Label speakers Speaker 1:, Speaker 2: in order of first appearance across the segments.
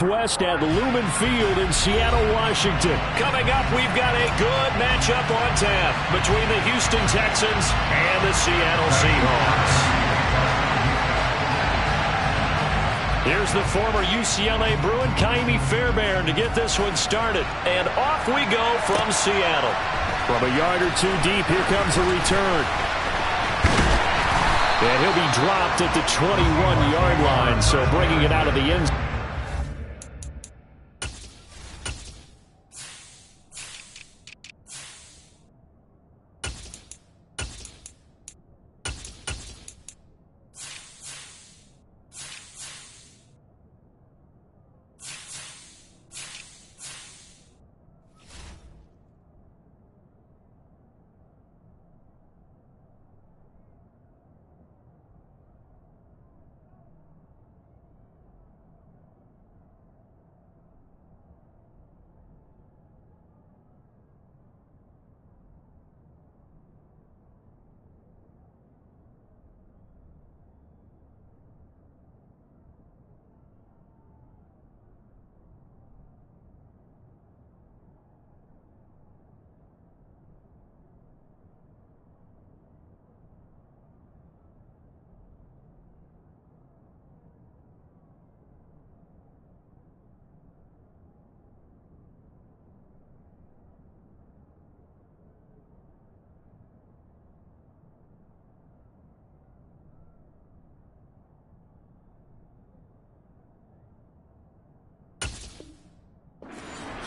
Speaker 1: West at Lumen Field in Seattle, Washington.
Speaker 2: Coming up, we've got a good matchup on tap between the Houston Texans and the Seattle Seahawks. Here's the former UCLA Bruin, Ka'imi Fairbairn, to get this one started. And off we go from Seattle.
Speaker 1: From a yard or two deep, here comes a return. And he'll be dropped at the 21-yard line, so bringing it out of the end zone.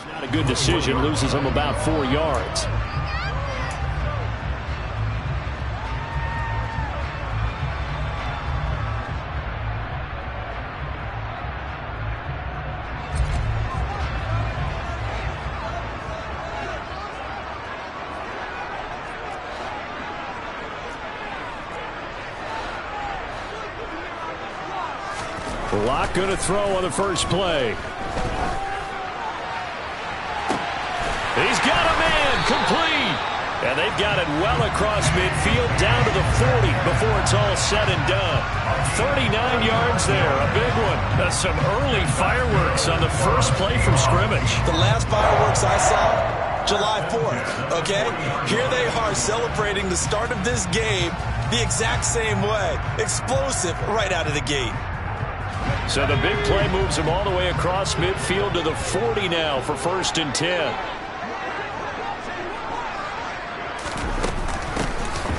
Speaker 1: Not a good decision, loses him about 4 yards. Locke going to throw on the first play. He's got a man complete. And they've got it well across midfield down to the 40 before it's all said and done. 39 yards there, a big one. That's some early fireworks on the first play from scrimmage.
Speaker 3: The last fireworks I saw, July 4th, okay? Here they are celebrating the start of this game the exact same way. Explosive right out of the gate.
Speaker 1: So the big play moves him all the way across midfield to the 40 now for 1st and 10.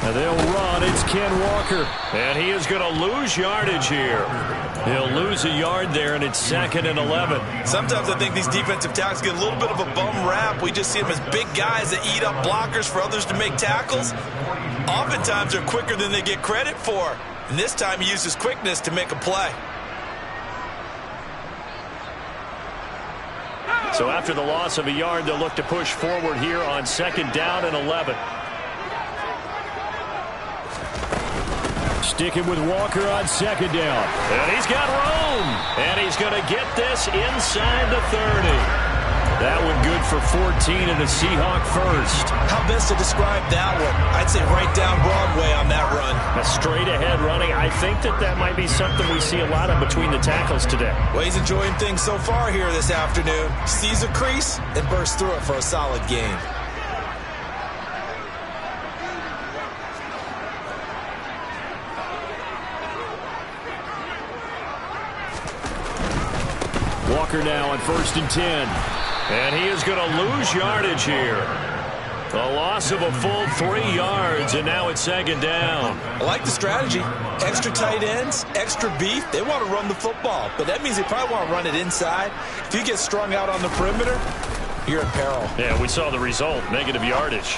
Speaker 1: And they'll run. It's Ken Walker. And he is going to lose yardage here. He'll lose a yard there, and it's 2nd and 11.
Speaker 3: Sometimes I think these defensive tackles get a little bit of a bum rap. We just see them as big guys that eat up blockers for others to make tackles. Oftentimes they're quicker than they get credit for. And this time he uses quickness to make a play.
Speaker 1: So after the loss of a yard, they'll look to push forward here on 2nd down and 11. Sticking with Walker on 2nd down. And he's got room. And he's going to get this inside the 30. That one good for 14 and a Seahawk first.
Speaker 3: How best to describe that one? I'd say right down Broadway on that run.
Speaker 1: A straight ahead running. I think that might be something we see a lot of between the tackles today.
Speaker 3: Well, he's enjoying things so far here this afternoon. Sees a crease and bursts through it for a solid gain.
Speaker 1: Walker now on 1st and 10. And he is going to lose yardage here. A loss of a full 3 yards, and now it's 2nd down.
Speaker 3: I like the strategy. Extra tight ends, extra beef. They want to run the football, but that means they probably want to run it inside. If you get strung out on the perimeter, you're in peril.
Speaker 1: Yeah, we saw the result, negative yardage.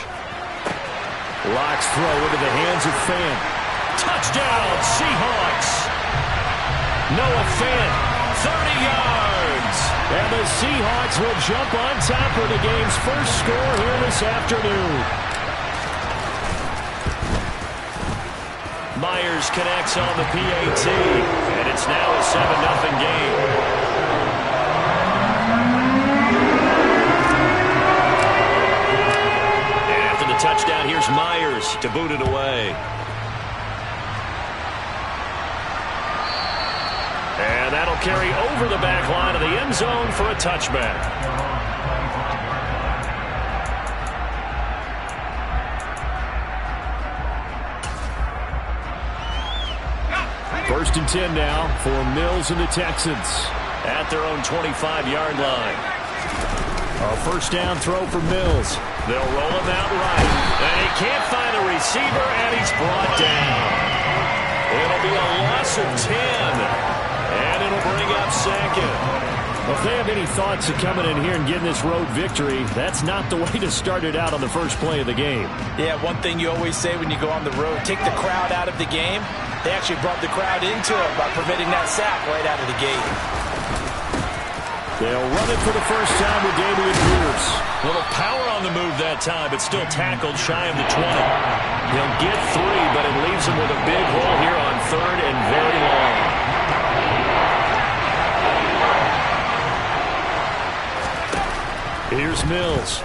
Speaker 1: Locke's throw into the hands of Fant. Touchdown, Seahawks. Noah Fant, 30 yards. And the Seahawks will jump on top of the game's first score here this afternoon. Myers connects on the PAT, and it's now a 7-0 game. And after the touchdown, here's Myers to boot it away. And that'll
Speaker 2: carry over the back line of the end zone for a touchback.
Speaker 1: First and 10 now for Mills and the Texans
Speaker 2: at their own 25-yard line.
Speaker 1: A first down throw for Mills.
Speaker 2: They'll roll him out right. And he can't find the receiver, and he's brought down. It'll be a loss of 10. And it'll bring up second.
Speaker 1: Well, if they have any thoughts of coming in here and getting this road victory, that's not the way to start it out on the first play of the game.
Speaker 4: Yeah, one thing you always say when you go on the road, take the crowd out of the game. They actually brought the crowd into it by preventing that sack right out of the gate.
Speaker 1: They'll run it for the first time with Dameon Pierce.
Speaker 2: A little power on the move that time, but still tackled shy of the 20. He'll get 3, but it leaves him with a big hole here on 3rd and very long.
Speaker 1: Here's Mills.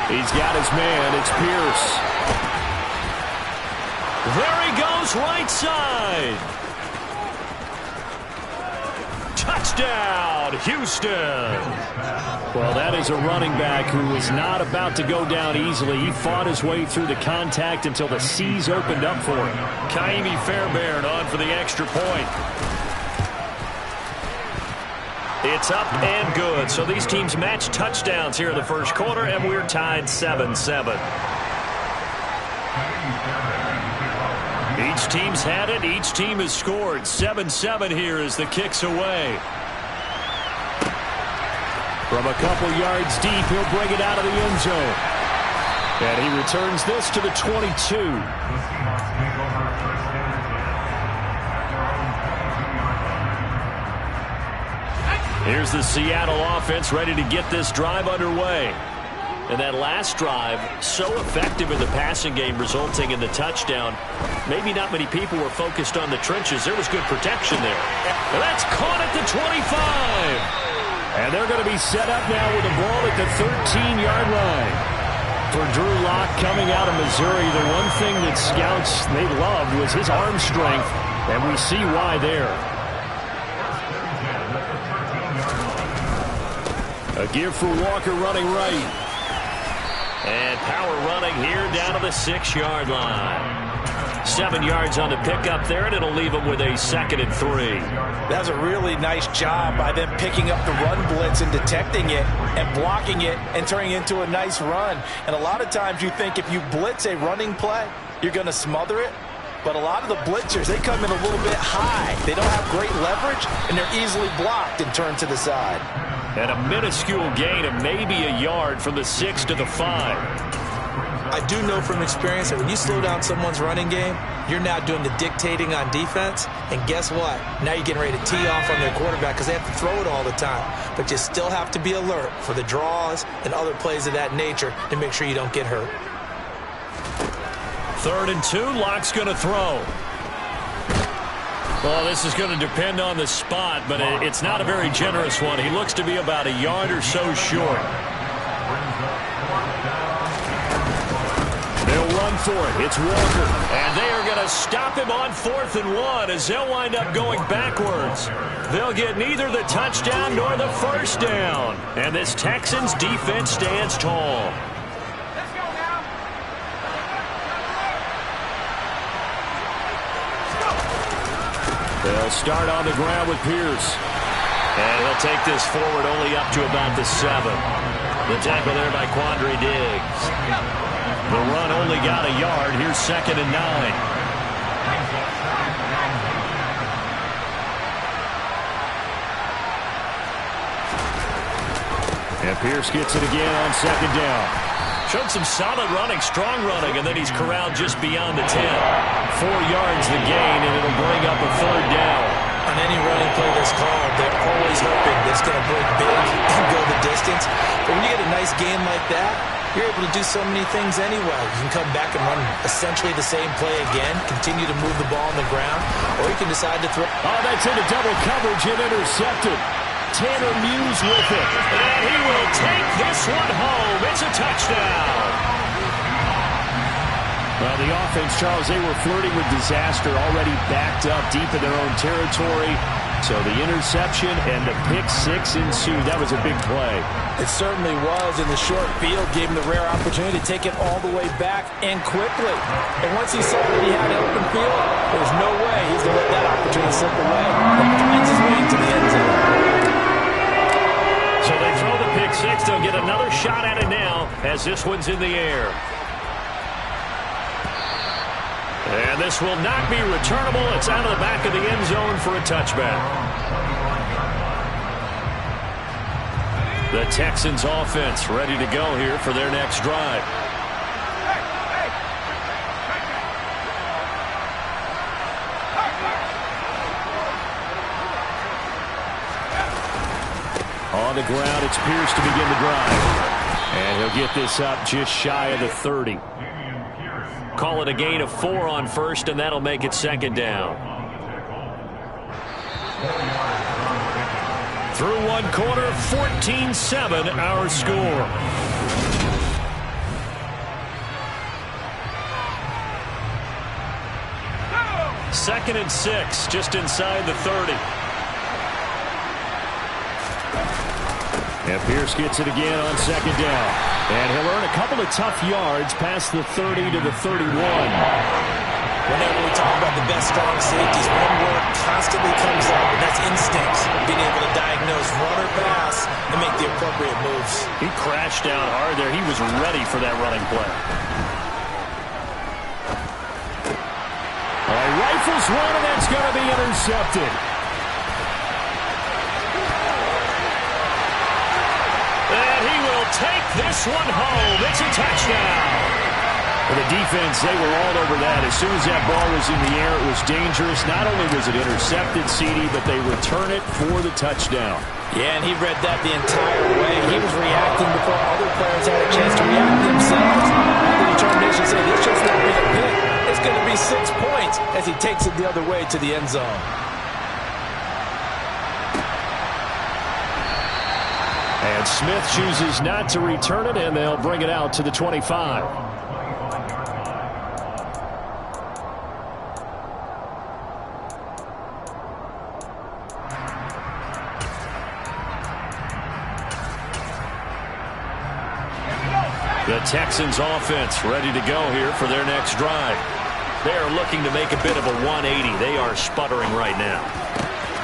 Speaker 1: He's got his man. It's Pierce.
Speaker 2: There he goes, right side. Touchdown, Houston.
Speaker 1: Well, that is a running back who is not about to go down easily. He fought his way through the contact until the seas opened up for him.
Speaker 2: Ka'imi Fairbairn on for the extra point. It's up and good. So these teams match touchdowns here in the first quarter, and we're tied 7-7. Each team's had it. Each team has scored. 7-7 here as the kick's away.
Speaker 1: From a couple yards deep, he'll bring it out of the end zone. And he returns this to the 22.
Speaker 2: Here's the Seattle offense ready to get this drive underway. And that last drive, so effective in the passing game, resulting in the touchdown. Maybe not many people were focused on the trenches. There was good protection there. And that's caught at the 25.
Speaker 1: And they're going to be set up now with the ball at the 13-yard line. For Drew Lock coming out of Missouri, the one thing that scouts they loved was his arm strength, and we see why there. A give for Walker running right.
Speaker 2: And power running here down to the 6-yard line. 7 yards on the pickup there, and it'll leave them with a 2nd and 3.
Speaker 4: That was a really nice job by them picking up the run blitz and detecting it and blocking it and turning it into a nice run. And a lot of times you think if you blitz a running play, you're going to smother it. But a lot of the blitzers, they come in a little bit high. They don't have great leverage, and they're easily blocked and turned to the side.
Speaker 2: And a minuscule gain of maybe a yard from the 6 to the 5.
Speaker 3: I do know from experience that when you slow down someone's running game, you're now doing the dictating on defense. And guess what? Now you're getting ready to tee off on their quarterback because they have to throw it all the time. But you still have to be alert for the draws and other plays of that nature to make sure you don't get hurt.
Speaker 2: 3rd and 2, Lock's going to throw. Well, this is going to depend on the spot, but it's not a very generous one. He looks to be about a yard or so short.
Speaker 1: They'll run for it. It's Walker.
Speaker 2: And they are going to stop him on 4th and 1 as they'll wind up going backwards. They'll get neither the touchdown nor the first down. And this Texans defense stands tall.
Speaker 1: They'll start on the ground with Pierce.
Speaker 2: And he'll take this forward only up to about the 7. The tackle there by Quandre Diggs. The run only got a yard. Here's 2nd and 9.
Speaker 1: And Pierce gets it again on 2nd down.
Speaker 2: Showed some solid running, strong running, and then he's corralled just beyond the 10. 4 yards the gain, and it'll bring up a 3rd down.
Speaker 3: On any running play that's called, they're always hoping that it's going to break big and go the distance. But when you get a nice gain like that, you're able to do so many things anyway. You can come back and run essentially the same play again, continue to move the ball on the ground, or you can decide to throw.
Speaker 1: Oh, that's into double coverage and intercepted. Tanner Muse with it.
Speaker 2: And he will take this one home. It's a touchdown.
Speaker 1: Well, the offense, Charles, they were flirting with disaster, already backed up deep in their own territory. So the interception and the pick six ensued. That was a big play.
Speaker 4: It certainly was, and the short field gave him the rare opportunity to take it all the way back and quickly. And once he saw that he had an open field, there's no way he's going to let that opportunity slip away. And finds his way into the end zone.
Speaker 2: So they throw the pick six. They'll get another shot at it now as this one's in the air. And this will not be returnable. It's out of the back of the end zone for a touchback. The Texans offense ready to go here for their next drive.
Speaker 1: On the ground, it's Pierce to begin the drive. And he'll get this up just shy of the 30.
Speaker 2: Call it a gain of 4 on first, and that'll make it second down. Through one quarter, 14-7 our score. Second and 6, just inside the 30.
Speaker 1: And Pierce gets it again on second down. And he'll earn a couple of tough yards past the 30 to the 31.
Speaker 3: Whenever we talk about the best strong safeties, one word constantly comes up, and that's instincts. Being able to diagnose run or pass and make the appropriate moves.
Speaker 2: He crashed down hard there. He was ready for that running play.
Speaker 1: Rifles one, and that's going to be intercepted.
Speaker 2: And he will take this one home. It's a touchdown.
Speaker 1: For the defense, they were all over that. As soon as that ball was in the air, it was dangerous. Not only was it intercepted, CD, but they return it for the touchdown.
Speaker 4: Yeah, and he read that the entire way. He was reacting before other players had a chance to react themselves. The determination said, this just won't be a pick. It's going to be 6 points as he takes it the other way to the end zone.
Speaker 1: And Smith chooses not to return it, and they'll bring it out to the 25.
Speaker 2: The Texans offense ready to go here for their next drive. They are looking to make a bit of a 180. They are sputtering right now.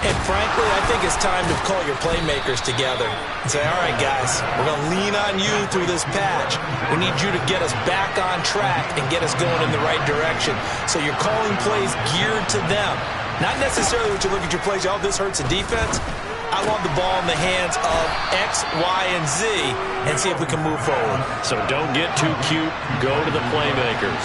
Speaker 3: And frankly, I think it's time to call your playmakers together and say, all right, guys, we're going to lean on you through this patch. We need you to get us back on track and get us going in the right direction. So you're calling plays geared to them. Not necessarily when you look at your plays, oh, this hurts the defense. I want the ball in the hands of X, Y, and Z and see if we can move forward.
Speaker 2: So don't get too cute. Go to the playmakers.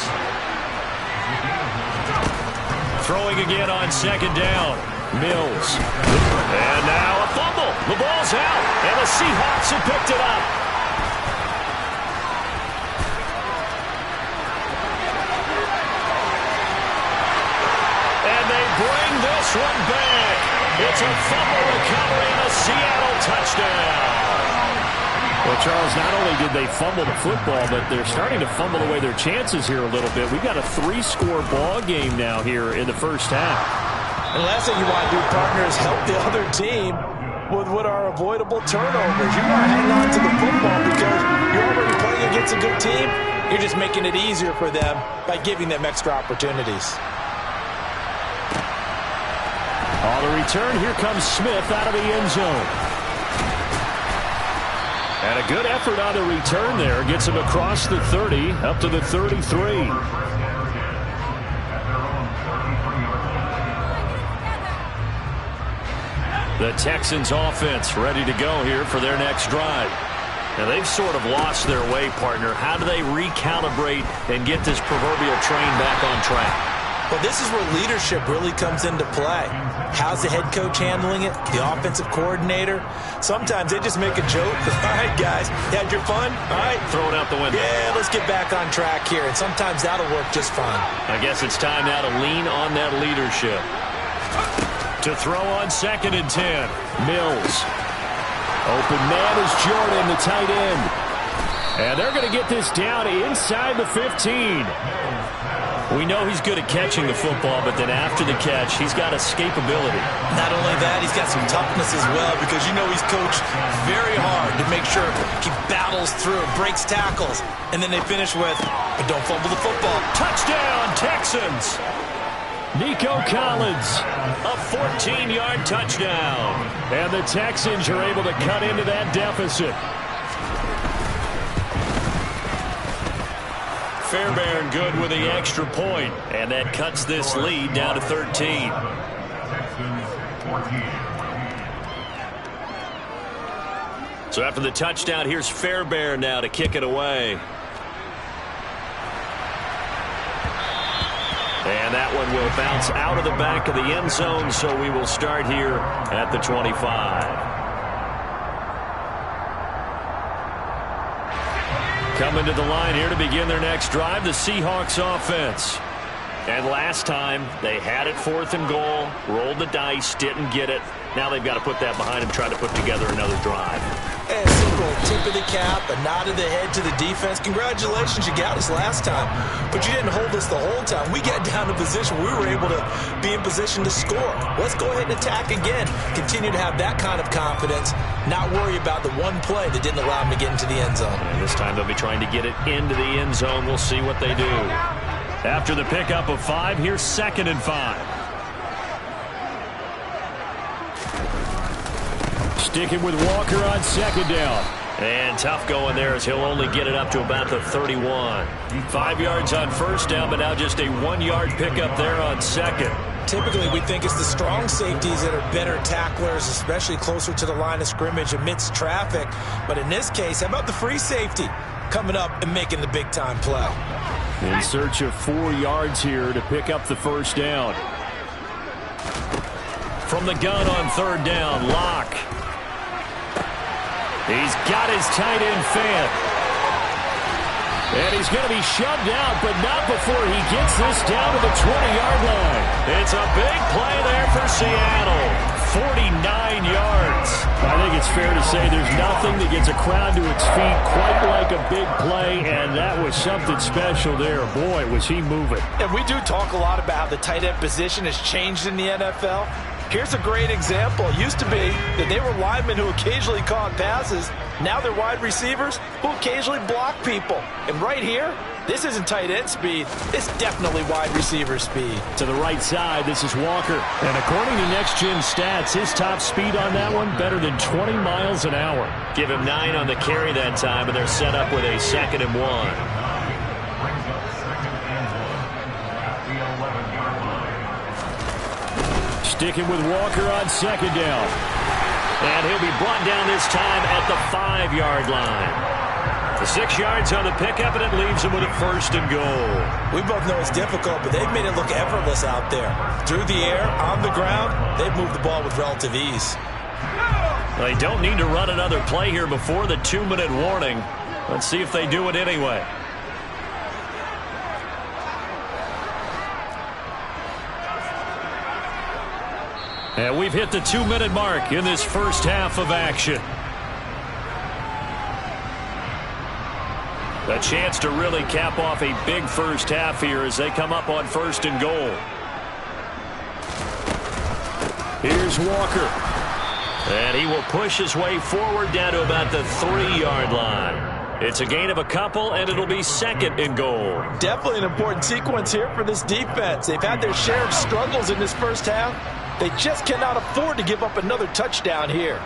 Speaker 2: Throwing again on second down. Mills. And now a fumble. The ball's out. And the Seahawks have picked it up. And they bring this one back. It's a fumble recovery and a Seattle touchdown.
Speaker 1: Well, Charles, not only did they fumble the football, but they're starting to fumble away their chances here a little bit. We've got a 3-score ball game now here in the first half.
Speaker 4: And the last thing you want to do, partner, is help the other team with what are avoidable turnovers. You want to hang on to the football because you're already playing against a good team. You're just making it easier for them by giving them extra opportunities.
Speaker 1: On the return, here comes Smith out of the end zone. And a good effort on the return there. Gets him across the 30, up to the 33.
Speaker 2: The Texans offense ready to go here for their next drive. Now they've sort of lost their way, partner. How do they recalibrate and get this proverbial train back on track?
Speaker 3: Well, this is where leadership really comes into play. How's the head coach handling it? The offensive coordinator? Sometimes they just make a joke. All right, guys, you had your fun? All right.
Speaker 2: Throw it out the window.
Speaker 3: Yeah, let's get back on track here. And sometimes that'll work just fine.
Speaker 2: I guess it's time now to lean on that leadership. To throw on second and 10. Mills.
Speaker 1: Open man is Jordan, the tight end. And they're going to get this down inside the 15.
Speaker 2: We know he's good at catching the football, but then after the catch, he's got escapability.
Speaker 3: Not only that, he's got some toughness as well, because you know he's coached very hard to make sure he battles through, breaks tackles, and then they finish with, but don't fumble the football.
Speaker 2: Touchdown, Texans!
Speaker 1: Nico Collins.
Speaker 2: A 14-yard touchdown.
Speaker 1: And the Texans are able to cut into that deficit.
Speaker 2: Fairbairn good with the extra point, and that cuts this lead down to 13. So after the touchdown, here's Fairbairn now to kick it away. And that one will bounce out of the back of the end zone, so we will start here at the 25. Coming to the line here to begin their next drive, the Seahawks offense. And last time, they had it 4th and goal, rolled the dice, didn't get it. Now they've got to put that behind them, try to put together another drive.
Speaker 3: And a simple tip of the cap, a nod of the head to the defense. Congratulations, you got us last time, but you didn't hold us the whole time. We got down to position. We were able to be in position to score. Let's go ahead and attack again. Continue to have that kind of confidence, not worry about the one play that didn't allow them to get into the end zone.
Speaker 2: And this time they'll be trying to get it into the end zone. We'll see what they do. After the pickup of 5, here's 2nd and 5.
Speaker 1: Sticking with Walker on 2nd down.
Speaker 2: And tough going there as he'll only get it up to about the 31. 5 yards on 1st down, but now just a 1-yard pickup there on 2nd.
Speaker 3: Typically, we think it's the strong safeties that are better tacklers, especially closer to the line of scrimmage amidst traffic. But in this case, how about the free safety coming up and making the big-time play?
Speaker 1: In search of 4 yards here to pick up the 1st down.
Speaker 2: From the gun on 3rd down, Locke.
Speaker 1: He's got his tight end Fant. And he's going to be shoved out, but not before he gets this down to the 20-yard line.
Speaker 2: It's a big play there for Seattle. 49 yards.
Speaker 1: I think it's fair to say there's nothing that gets a crowd to its feet quite like a big play, and that was something special there. Boy, was he moving.
Speaker 4: And we do talk a lot about how the tight end position has changed in the NFL. Here's a great example. It used to be that they were linemen who occasionally caught passes. Now they're wide receivers who occasionally block people. And right here, this isn't tight end speed. It's definitely wide receiver speed.
Speaker 1: To the right side, this is Walker. And according to Next Gen Stats, his top speed on that one, better than 20 miles an hour.
Speaker 2: Give him 9 on the carry that time, and they're set up with a 2nd and 1.
Speaker 1: Sticking with Walker on 2nd down.
Speaker 2: And he'll be brought down this time at the 5-yard line. The 6 yards on the pickup, and it leaves him with a 1st and goal.
Speaker 3: We both know it's difficult, but they've made it look effortless out there. Through the air, on the ground, they've moved the ball with relative ease.
Speaker 2: They don't need to run another play here before the 2-minute warning. Let's see if they do it anyway.
Speaker 1: And we've hit the 2-minute mark in this first half of action.
Speaker 2: A chance to really cap off a big first half here as they come up on 1st and goal.
Speaker 1: Here's Walker.
Speaker 2: And he will push his way forward down to about the 3-yard line. It's a gain of a couple, and it'll be 2nd and goal.
Speaker 4: Definitely an important sequence here for this defense. They've had their share of struggles in this first half. They just cannot afford to give up another touchdown here.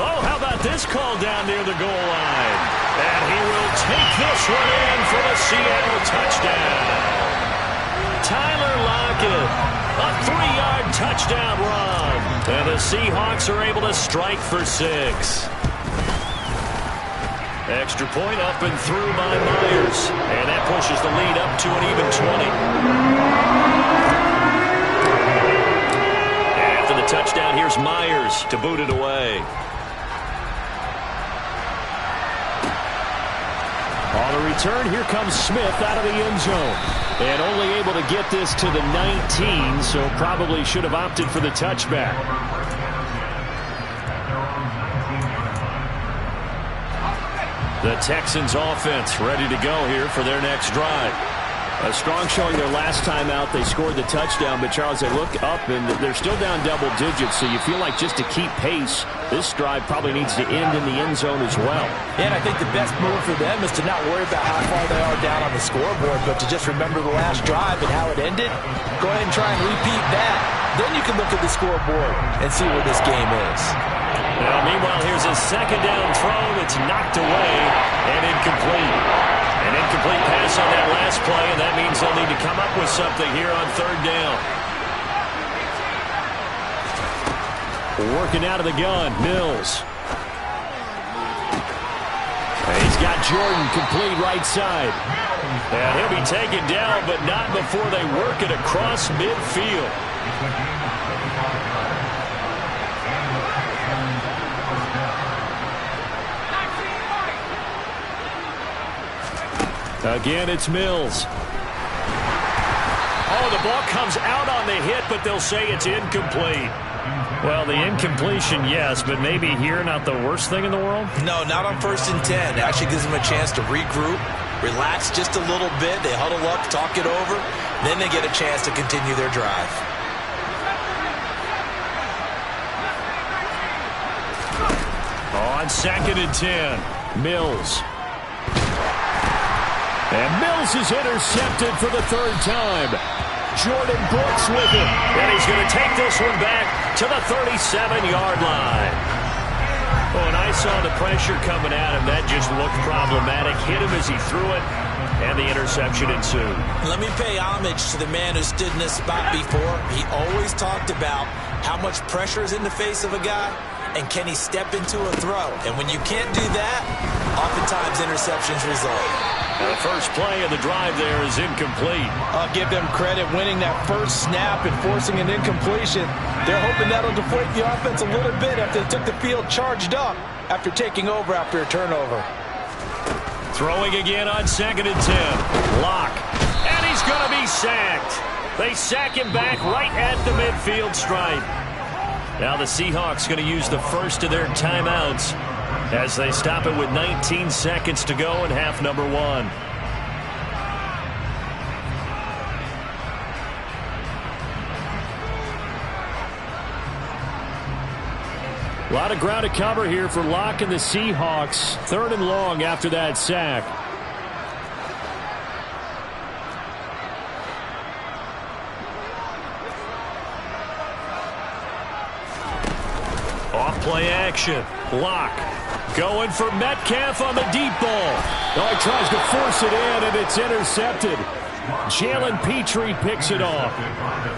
Speaker 2: Oh, how about this call down near the goal line? And he will take this one in for the Seattle touchdown. Tyler Lockett, a 3-yard touchdown run. And the Seahawks are able to strike for 6. Extra point up and through by Myers. And that pushes the lead up to an even 20. After the touchdown, here's Myers to boot it away.
Speaker 1: On the return, here comes Smith out of the end zone. And only able to get this to the 19, so probably should have opted for the touchback.
Speaker 2: The Texans offense ready to go here for their next drive.
Speaker 1: A strong showing their last time out. They scored the touchdown, but Charles, they look up and they're still down double digits, so you feel like just to keep pace, this drive probably needs to end in the end zone as well.
Speaker 4: And I think the best move for them is to not worry about how far they are down on the scoreboard, but to just remember the last drive and how it ended. Go ahead and try and repeat that. Then you can look at the scoreboard and see where this game is.
Speaker 2: Now, meanwhile, here's a second down throw that's knocked away and incomplete. An incomplete pass on that last play, and that means they'll need to come up with something here on third down. Working out of the gun, Mills. He's got Jordan complete right side. And he'll be taken down, but not before they work it across midfield. Again, it's Mills. Oh, the ball comes out on the hit, but they'll say it's incomplete. Well, the incompletion, yes, but maybe here not the worst thing in the world?
Speaker 3: No, not on 1st and 10. It actually gives them a chance to regroup, relax just a little bit. They huddle up, talk it over. Then they get a chance to continue their drive.
Speaker 2: On 2nd and 10, Mills. And Mills is intercepted for the 3rd time. Jordan Brooks with it. And he's going to take this one back to the 37-yard line. Oh, and I saw the pressure coming at him. That just looked problematic. Hit him as he threw it, and the interception ensued.
Speaker 3: Let me pay homage to the man who stood in this spot before. He always talked about how much pressure is in the face of a guy, and can he step into a throw. And when you can't do that, oftentimes interceptions result.
Speaker 2: The first play of the drive there is incomplete.
Speaker 4: I'll give them credit winning that first snap and forcing an incompletion. They're hoping that'll deflate the offense a little bit after they took the field charged up after taking over after a turnover.
Speaker 2: Throwing again on 2nd and 10. Locke. And he's going to be sacked. They sack him back right at the midfield stripe. Now the Seahawks going to use the first of their timeouts as they stop it with 19 seconds to go in half number 1. A lot of ground to cover here for Locke and the Seahawks. 3rd and long after that sack. Off play action. Locke going for Metcalf on the deep ball. Oh, he tries to force it in, and it's intercepted. Jalen Petrie picks it off.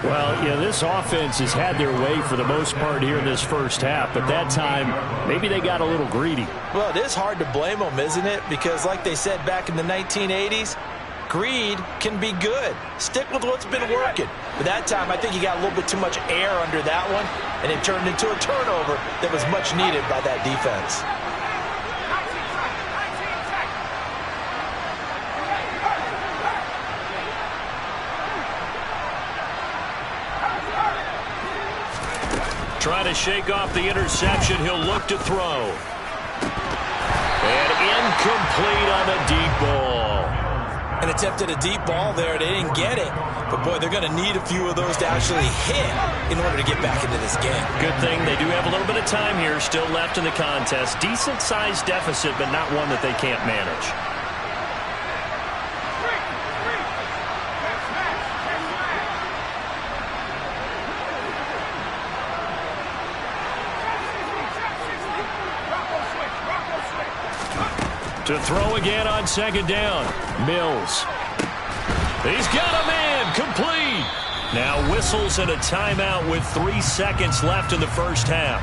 Speaker 2: Well, yeah, this offense has had their way for the most part here in this first half, but that time, maybe they got a little greedy.
Speaker 4: Well, it is hard to blame them, isn't it? Because like they said back in the 1980s, greed can be good. Stick with what's been working. But that time, I think he got a little bit too much air under that one, and it turned into a turnover that was much needed by that defense.
Speaker 2: Trying to shake off the interception. He'll look to throw. And incomplete on the deep ball.
Speaker 3: An attempt at a deep ball there. They didn't get it. But, boy, they're going to need a few of those to actually hit in order to get back into this game.
Speaker 2: Good thing they do have a little bit of time here still left in the contest. Decent-sized deficit, but not one that they can't manage. To throw again on 2nd down. Mills. He's got a man. Complete. Now whistles and a timeout with 3 seconds left in the first half.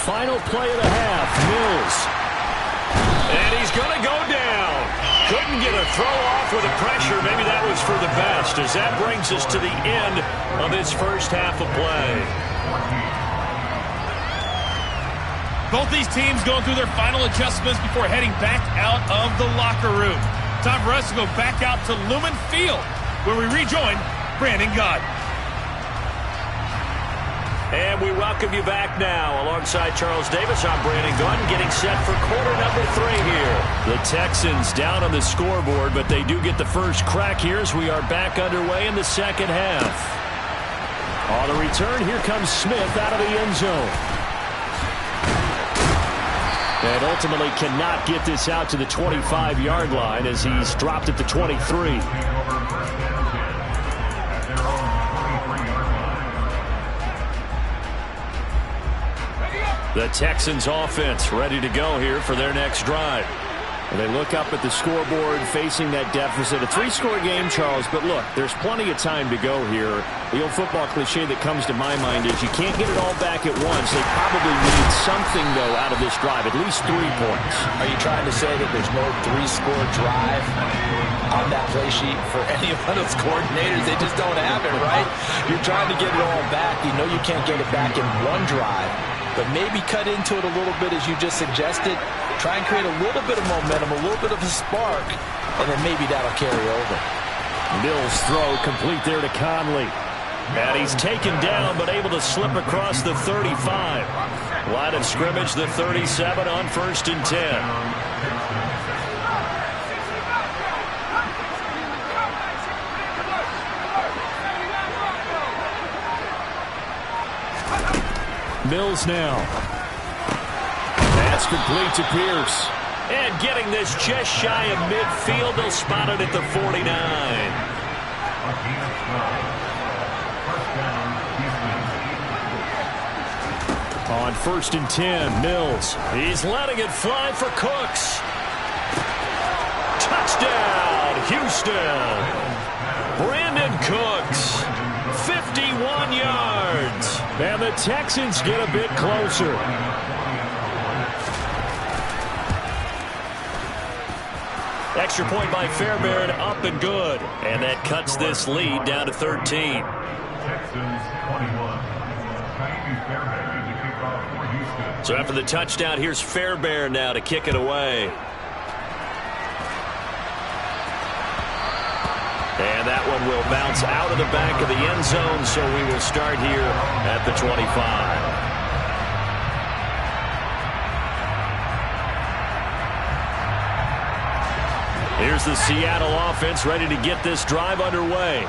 Speaker 2: Final play of the half. Mills. And he's going to go down. Couldn't get a throw off with the pressure. Maybe that was for the best, as that brings us to the end of this first half of play.
Speaker 5: Both these teams going through their final adjustments before heading back out of the locker room. Time for us to go back out to Lumen Field, where we rejoin Brandon Gaudin.
Speaker 2: And we welcome you back now. Alongside Charles Davis, I'm Brandon Gaudin, getting set for quarter number 3 here. The Texans down on the scoreboard, but they do get the first crack here as we are back underway in the second half. On the return, here comes Smith out of the end zone. And ultimately cannot get this out to the 25-yard line as he's dropped at the 23. The Texans offense ready to go here for their next drive. And they look up at the scoreboard facing that deficit. A 3-score game, Charles, but look, there's plenty of time to go here. The old football cliche that comes to my mind is you can't get it all back at once. They probably need something, though, out of this drive, at least 3 points.
Speaker 4: Are you trying to say that there's no 3-score drive on that play sheet for any one of those coordinators? They just don't have it, right? You're trying to get it all back. You know you can't get it back in one drive. But maybe cut into it a little bit as you just suggested. Try and create a little bit of momentum, a little bit of a spark, and then maybe that'll carry over.
Speaker 2: Mills' throw complete there to Conley. And he's taken down but able to slip across the 35. Line of scrimmage, the 37 on 1st and 10. Mills now. That's complete to Pierce. And getting this just shy of midfield. They'll spot it at the 49. On 1st and 10, Mills. He's letting it fly for Cooks. Touchdown, Houston. Brandon Cooks. 51 yards. And the Texans get a bit closer. Extra point by Fairbairn, up and good. And that cuts this lead down to 13.
Speaker 6: Texans 21. Fairbairn to kick off for Houston.
Speaker 2: So after the touchdown, here's Fairbairn now to kick it away. And that one will bounce out of the back of the end zone, so we will start here at the 25. Here's the Seattle offense ready to get this drive underway.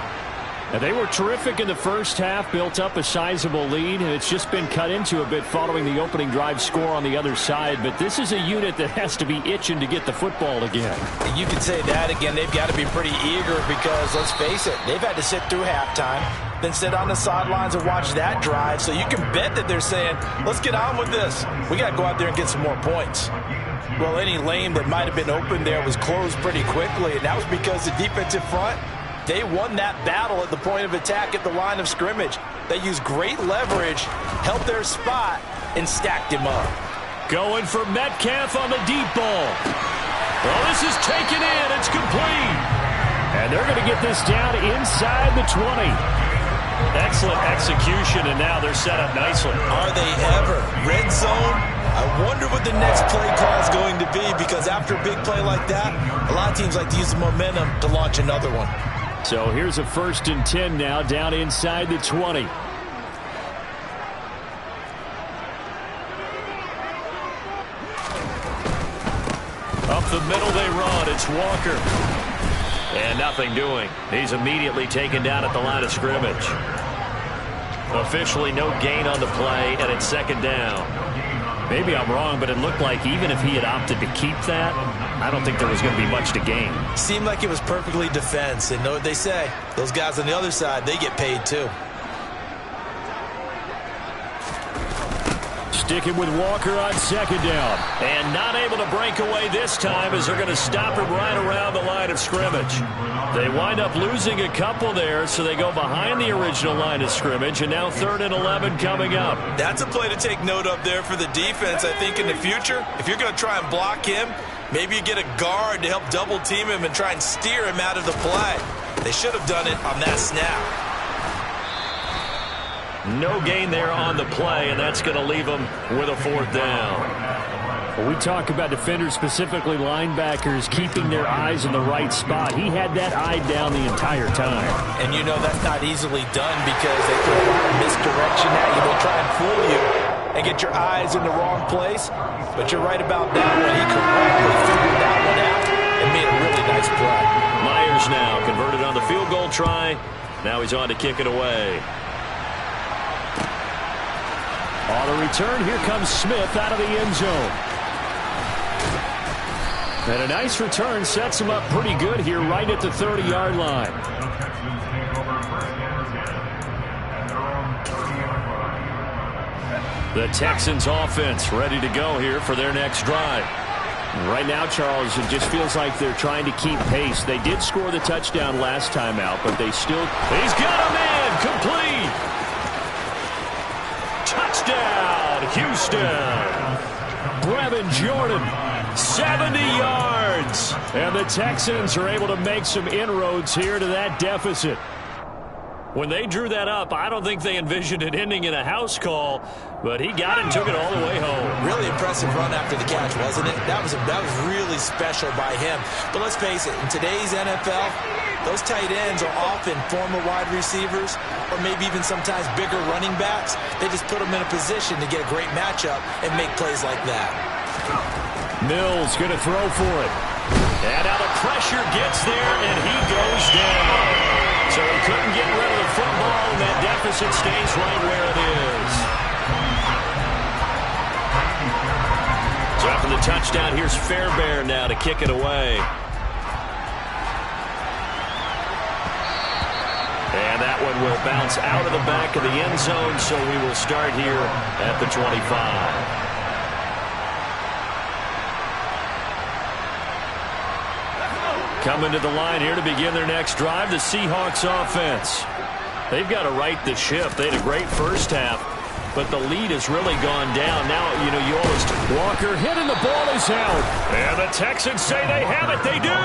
Speaker 2: And they were terrific in the first half, built up a sizable lead, and it's just been cut into a bit following the opening drive score on the other side. But this is a unit that has to be itching to get the football again.
Speaker 4: You can say that again. They've got to be pretty eager because, let's face it, they've had to sit through halftime, then sit on the sidelines and watch that drive. So you can bet that they're saying, let's get on with this. We got to go out there and get some more points. Well, any lane that might have been open there was closed pretty quickly, and that was because the defensive front, they won that battle at the point of attack at the line of scrimmage. They used great leverage, held their spot, and stacked him up.
Speaker 2: Going for Metcalf on the deep ball. Well, this is taken in. It's complete. And they're going to get this down inside the 20. Excellent execution, and now they're set up nicely.
Speaker 3: Are they ever? Red zone? I wonder what the next play call is going to be, because after a big play like that, a lot of teams like to use the momentum to launch another one.
Speaker 2: So here's a 1st and 10 now, down inside the 20. Up the middle they run. It's Walker. And nothing doing. He's immediately taken down at the line of scrimmage. Officially no gain on the play, and it's 2nd down. Maybe I'm wrong, but it looked like even if he had opted to keep that, I don't think there was going to be much to gain.
Speaker 3: Seemed like it was perfectly defense, and know what they say. Those guys on the other side, they get paid too.
Speaker 2: Sticking with Walker on 2nd down. And not able to break away this time as they're going to stop him right around the line of scrimmage. They wind up losing a couple there, so they go behind the original line of scrimmage, and now 3rd and 11 coming up.
Speaker 3: That's a play to take note of there for the defense, I think, in the future. If you're going to try and block him, maybe you get a guard to help double team him and try and steer him out of the play. They should have done it on that snap.
Speaker 2: No gain there on the play, and that's going to leave them with a 4th down.
Speaker 1: Well, we talk about defenders, specifically linebackers, keeping their eyes in the right spot. He had that eye down the entire time.
Speaker 4: And you know that's not easily done because they throw a lot of misdirection at you. They'll try and fool you and get your eyes in the wrong place. But you're right about that one. He correctly figured that one out and made a really nice play.
Speaker 2: Myers now converted on the field goal try. Now he's on to kick it away.
Speaker 1: On the return, here comes Smith out of the end zone. And a nice return sets him up pretty good here right at the 30-yard line.
Speaker 2: The Texans offense ready to go here for their next drive.
Speaker 1: Right now, Charles, it just feels like they're trying to keep pace. They did score the touchdown last time out, but they still...
Speaker 2: He's got a man complete. Touchdown, Houston.
Speaker 1: Brevin Jordan, 70 yards. And the Texans are able to make some inroads here to that deficit.
Speaker 2: When they drew that up, I don't think they envisioned it ending in a house call, but he got it and took it all the way home.
Speaker 3: Really impressive run after the catch, wasn't it? That was really special by him. But let's face it, in today's NFL, those tight ends are often former wide receivers or maybe even sometimes bigger running backs. They just put them in a position to get a great matchup and make plays like that.
Speaker 1: Mills going to throw for it.
Speaker 2: And now the pressure gets there, and he goes down. So he couldn't get rid of the football, and that deficit stays right where it is. So after the touchdown, here's Fairbairn now to kick it away. And that one will bounce out of the back of the end zone, so we will start here at the 25. Coming to the line here to begin their next drive, the Seahawks offense. They've got to right the ship. They had a great first half, but the lead has really gone down. Now, you know, you almost...
Speaker 1: Walker hit and the ball is out.
Speaker 2: And the Texans say they have it. They do.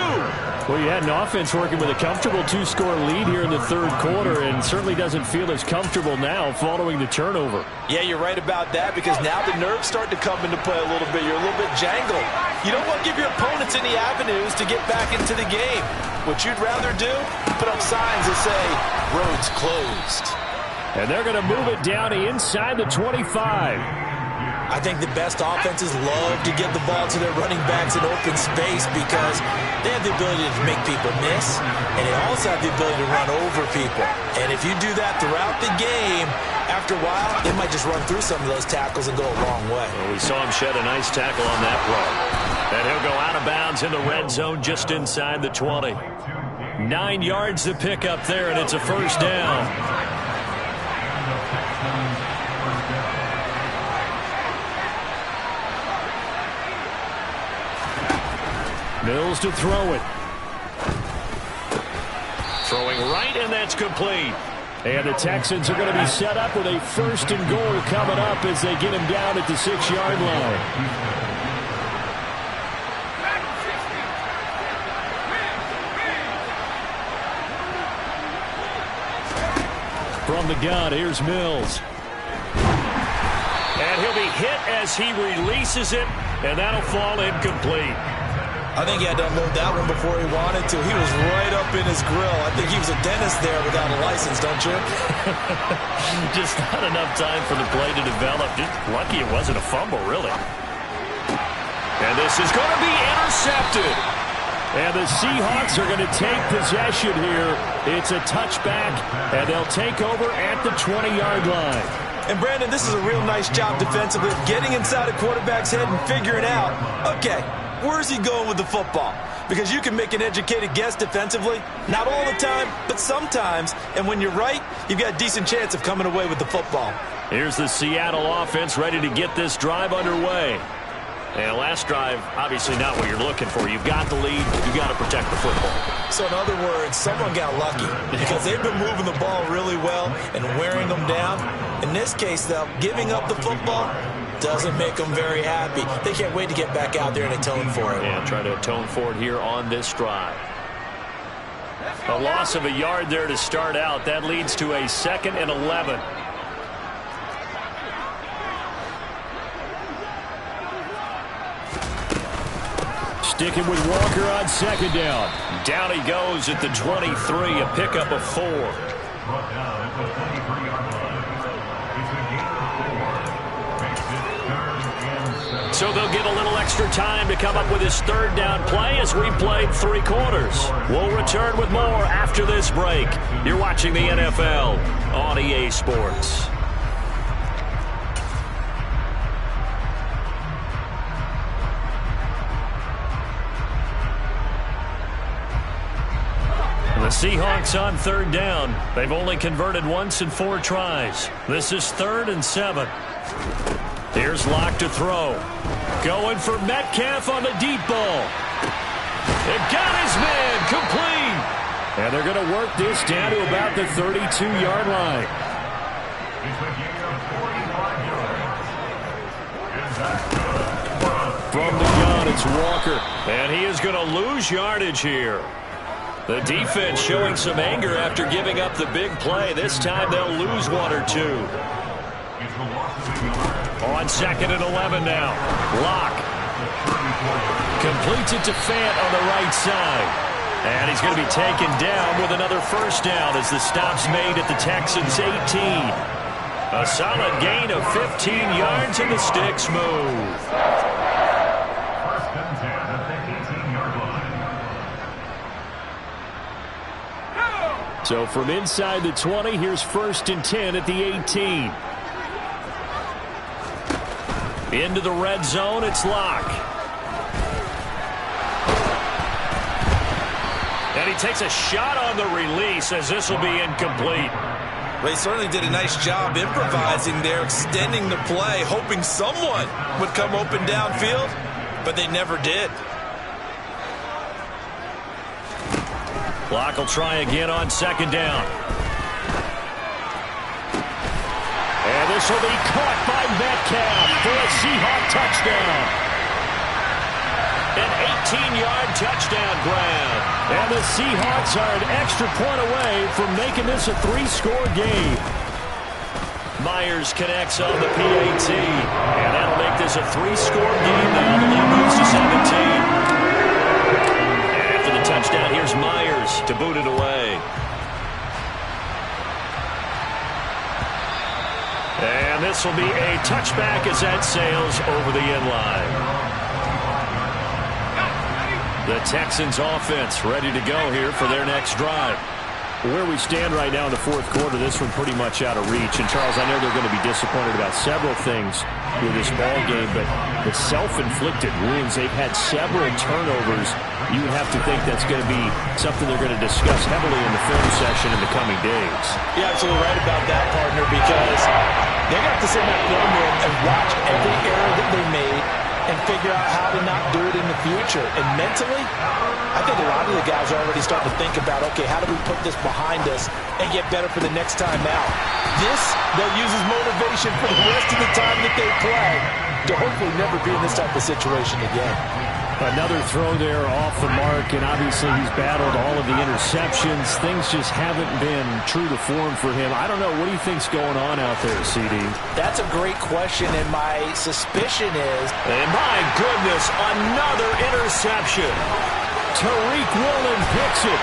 Speaker 1: Well, you had an offense working with a comfortable 2-score lead here in the third quarter and certainly doesn't feel as comfortable now following the turnover.
Speaker 4: Yeah, you're right about that because now the nerves start to come into play a little bit. You're a little bit jangled. You don't want to give your opponents any avenues to get back into the game. What you'd rather do, put up signs that say, roads closed.
Speaker 1: And they're going to move it down inside the 25.
Speaker 3: I think the best offenses love to give the ball to their running backs in open space because they have the ability to make people miss, and they also have the ability to run over people. And if you do that throughout the game, after a while, they might just run through some of those tackles and go a long way.
Speaker 2: Well, we saw him shed a nice tackle on that play. And he'll go out of bounds in the red zone just inside the 20. 9 yards to pick up there, and it's a first down.
Speaker 1: Mills to throw it.
Speaker 2: Throwing right, and that's complete.
Speaker 1: And the Texans are going to be set up with a first and goal coming up as they get him down at the 6-yard line. From the gun, here's Mills.
Speaker 2: And he'll be hit as he releases it, and that'll fall incomplete.
Speaker 3: I think he had to unload that one before he wanted to. He was right up in his grill. I think he was a dentist there without a license, don't you?
Speaker 2: Just not enough time for the play to develop. Just lucky it wasn't a fumble, really. And this is going to be intercepted.
Speaker 1: And the Seahawks are going to take possession here. It's a touchback, and they'll take over at the 20-yard line.
Speaker 4: And, Brandon, this is a real nice job defensively, getting inside a quarterback's head and figuring out, okay, where's he going with the football? Because you can make an educated guess defensively. Not all the time, but sometimes. And when you're right, you've got a decent chance of coming away with the football.
Speaker 2: Here's the Seattle offense ready to get this drive underway. And last drive, obviously not what you're looking for. You've got the lead. You've got to protect the football.
Speaker 3: So in other words, someone got lucky because they've been moving the ball really well and wearing them down. In this case, though, giving up the football doesn't make them very happy. They can't wait to get back out there and atone for it.
Speaker 2: Yeah, try to atone for it here on this drive. A loss of a yard there to start out. That leads to a 2nd and 11.
Speaker 1: sticking with Walker on second down.
Speaker 2: Down he goes at the 23, a pickup of 4.
Speaker 6: Brought down at the 23-yard line. It's a gain of 4. Makes it 3rd and 7.
Speaker 2: So they'll get a little extra time to come up with his third down play as we played 3 quarters. We'll return with more after this break. You're watching the NFL on EA Sports. The Seahawks on third down. They've only converted once in 4 tries. This is 3rd and 7. Here's Locke to throw. Going for Metcalf on the deep ball. It got his man complete.
Speaker 1: And they're going to work this down to about the 32-yard line.
Speaker 6: It's a gain of 45 yards. And that's good.
Speaker 1: From the gun, it's Walker.
Speaker 2: And he is going to lose yardage here. The defense showing some anger after giving up the big play. This time they'll lose 1 or 2.
Speaker 6: It's a loss of a yard.
Speaker 2: On 2nd and 11 now. Locke completes it to Fant on the right side. And he's going to be taken down with another first down as the stop's made at the Texans' 18. A solid gain of 15 yards and the sticks move.
Speaker 6: 1st and 10 at the 18-yard line.
Speaker 1: So from inside the 20, here's 1st and 10 at the 18.
Speaker 2: Into the red zone, it's Locke. And he takes a shot on the release as this will be incomplete.
Speaker 3: They certainly did a nice job improvising there, extending the play, hoping someone would come open downfield, but they never did.
Speaker 2: Locke will try again on 2nd down.
Speaker 1: And this will be caught by Metcalf for a Seahawk touchdown.
Speaker 2: An 18-yard touchdown grab.
Speaker 1: And the Seahawks are an extra point away from making this a 3-score game.
Speaker 2: Myers connects on the PAT. And that'll make this a 3-score game now. The lead moves to 17. After the touchdown, here's Myers to boot it away. And this will be a touchback as that sails over the end line. The Texans offense ready to go here for their next drive.
Speaker 1: Where we stand right now in the 4th quarter, this one pretty much out of reach. And, Charles, I know they're going to be disappointed about several things with this ball game, but the self-inflicted wounds, they've had several turnovers. You would have to think that's going to be something they're going to discuss heavily in the film session in the coming days.
Speaker 4: You're absolutely right about that, partner, because they're going to have to sit in that film room and watch every error that they made and figure out how to not do it in the future. And mentally, I think a lot of the guys are already starting to think about, okay, how do we put this behind us and get better for the next time out? This, they'll use as motivation for the rest of the time that they play to hopefully never be in this type of situation again.
Speaker 1: Another throw there off the mark, and obviously he's battled all of the interceptions. Things just haven't been true to form for him. I don't know. What do you think's going on out there, CD?
Speaker 4: That's a great question, and my suspicion is...
Speaker 2: And my goodness, another interception.
Speaker 1: Tariq Woolen picks it.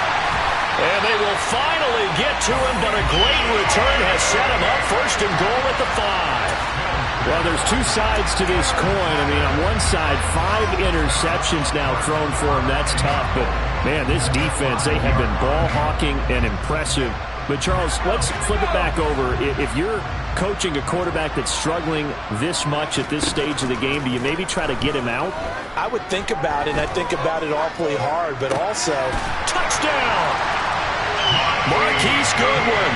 Speaker 2: And they will finally get to him, but a great return has set him up 1st and goal at the 5.
Speaker 1: Well, there's 2 sides to this coin. I mean, on one side, 5 interceptions now thrown for him. That's tough. But, man, this defense, they have been ball hawking and impressive. But, Charles, let's flip it back over. If you're coaching a quarterback that's struggling this much at this stage of the game, do you maybe try to get him out?
Speaker 4: I would think about it, and I think about it awfully hard, but also...
Speaker 2: Touchdown! Marquise Goodwin,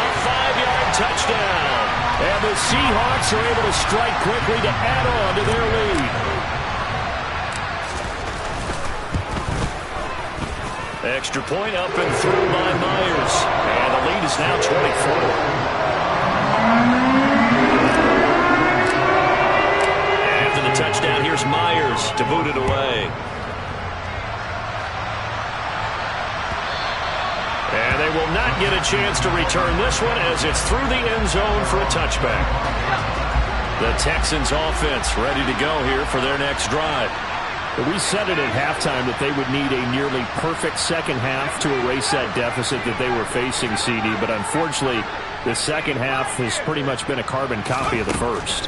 Speaker 2: a 5-yard touchdown.
Speaker 1: And the Seahawks are able to strike quickly to add on to their lead.
Speaker 2: Extra point up and through by Myers. And the lead is now 24. After the touchdown, here's Myers to boot it away. And they will not get a chance to return this one as it's through the end zone for a touchback. The Texans offense ready to go here for their next drive.
Speaker 1: We said it at halftime that they would need a nearly perfect second half to erase that deficit that they were facing, CD. But unfortunately, the second half has pretty much been a carbon copy of the first.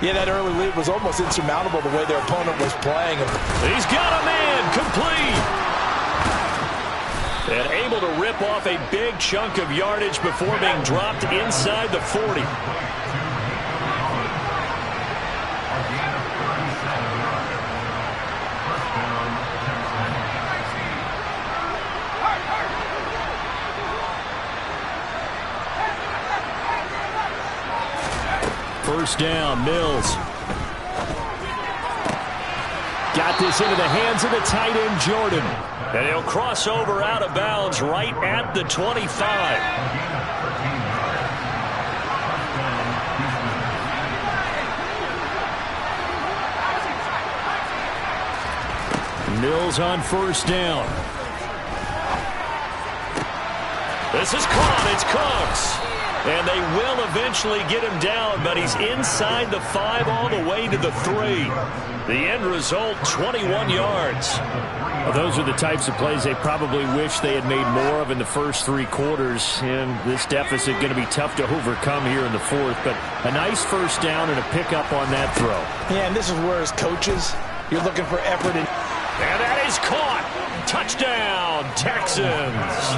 Speaker 4: Yeah, that early lead was almost insurmountable the way their opponent was playing.
Speaker 2: He's got a man complete. And able to rip off a big chunk of yardage before being dropped inside the 40. First down, Mills. Got this into the hands of the tight end, Jordan. And he'll cross over out of bounds right at the 25. Mills on first down. This is caught. It's Cooks. And they will eventually get him down, but he's inside the 5 all the way to the 3. The end result, 21 yards.
Speaker 1: Well, those are the types of plays they probably wish they had made more of in the first 3 quarters. And this deficit going to be tough to overcome here in the 4th. But a nice first down and a pickup on that throw.
Speaker 4: Yeah, and this is where as coaches, you're looking for effort. And
Speaker 2: that is caught. Touchdown, Texans.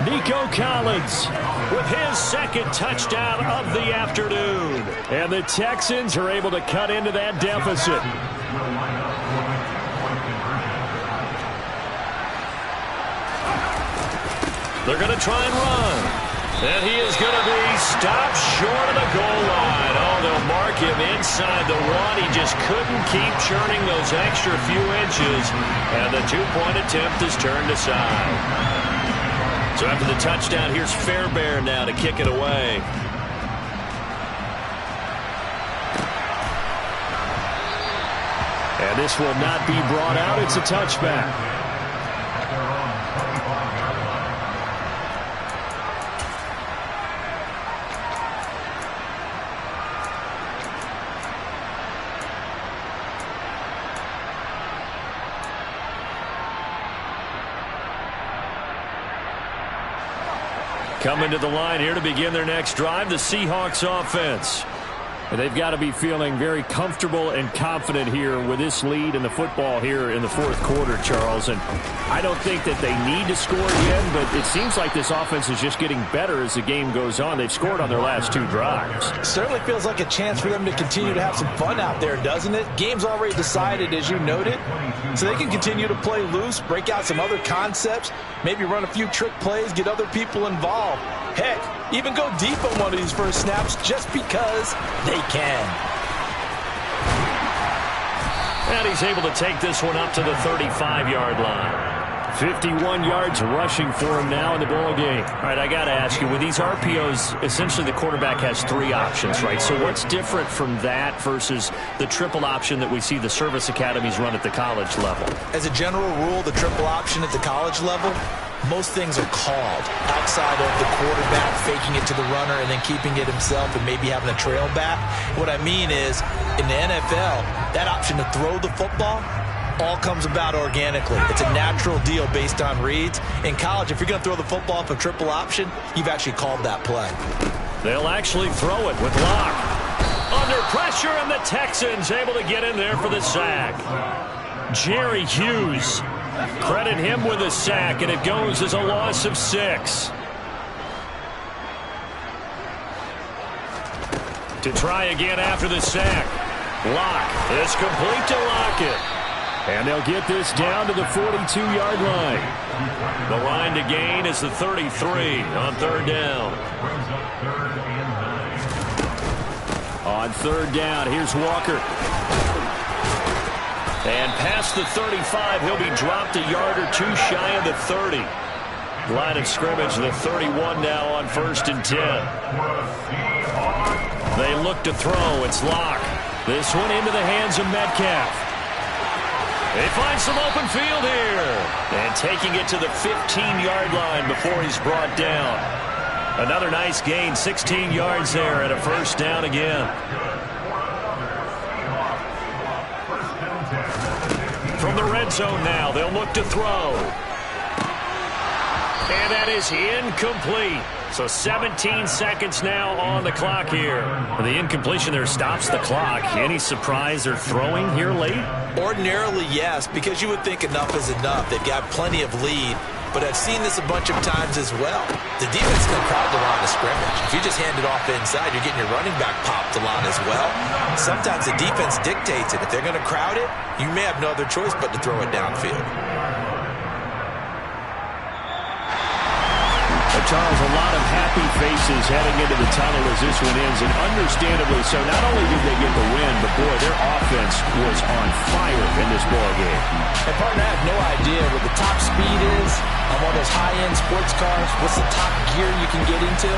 Speaker 2: Nico Collins with his second touchdown of the afternoon.
Speaker 1: And the Texans are able to cut into that deficit.
Speaker 2: They're going to try and run. And he is going to be stopped short of the goal line. Oh, they'll mark him inside the 1. He just couldn't keep churning those extra few inches. And the 2-point attempt is turned aside. So after the touchdown, here's Fairbairn now to kick it away.
Speaker 1: And this will not be brought out. It's a touchback.
Speaker 2: Coming to the line here to begin their next drive, the Seahawks offense.
Speaker 1: And they've got to be feeling very comfortable and confident here with this lead in the football here in the 4th quarter, Charles. And I don't think that they need to score again, but it seems like this offense is just getting better as the game goes on. They've scored on their last 2 drives.
Speaker 4: Certainly feels like a chance for them to continue to have some fun out there, doesn't it? Game's already decided, as you noted, so they can continue to play loose, break out some other concepts, maybe run a few trick plays, get other people involved. Heck, even go deep on one of these first snaps just because they can.
Speaker 2: And he's able to take this one up to the 35-yard line.
Speaker 1: 51 yards rushing for him now in the ball game.
Speaker 2: All right, I got to ask you, with these RPOs, essentially the quarterback has 3 options, right? So what's different from that versus the triple option that we see the service academies run at the college level?
Speaker 4: As a general rule, the triple option at the college level, most things are called outside of the quarterback faking it to the runner and then keeping it himself and maybe having a trail back. What I mean is, in the NFL, that option to throw the football all comes about organically. It's a natural deal based on reads. In college, if you're going to throw the football off a triple option, you've actually called that play.
Speaker 2: They'll actually throw it with Locke. Under pressure, and the Texans able to get in there for the sack. Jerry Hughes. Credit him with a sack, and it goes as a loss of 6. To try again after the sack. Locke is complete to Lockett.
Speaker 1: And they'll get this down to the 42-yard line.
Speaker 2: The line to gain is the 33 on 3rd down.
Speaker 1: On 3rd down, here's Walker.
Speaker 2: And past the 35, he'll be dropped a yard or 2 shy of the 30. Line of scrimmage, the 31 now on 1st and 10. They look to throw. It's Locke. This one into the hands of Metcalf. They find some open field here. And taking it to the 15-yard line before he's brought down. Another nice gain, 16 yards there, and a 1st down again. From the red zone now, they'll look to throw. And that is incomplete. So 17 seconds now on the clock here. The incompletion there stops the clock. Any surprise they're throwing here late?
Speaker 3: Ordinarily, yes, because you would think enough is enough. They've got plenty of lead, but I've seen this a bunch of times as well. The defense can crowd the line of scrimmage. If you just hand it off inside, you're getting your running back popped a lot as well. Sometimes the defense dictates it. If they're going to crowd it, you may have no other choice but to throw it downfield.
Speaker 1: Charles, a lot of happy faces heading into the tunnel as this one ends, and understandably so. Not only did they get the win, but boy, their offense was on fire in this ball game.
Speaker 4: And partner, I have no idea what the top speed is on one of those high-end sports cars. What's the top gear you can get into?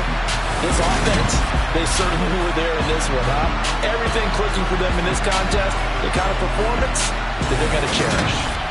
Speaker 4: This offense, they certainly were there in this one, huh? Everything clicking for them in this contest, the kind of performance that they're going to cherish.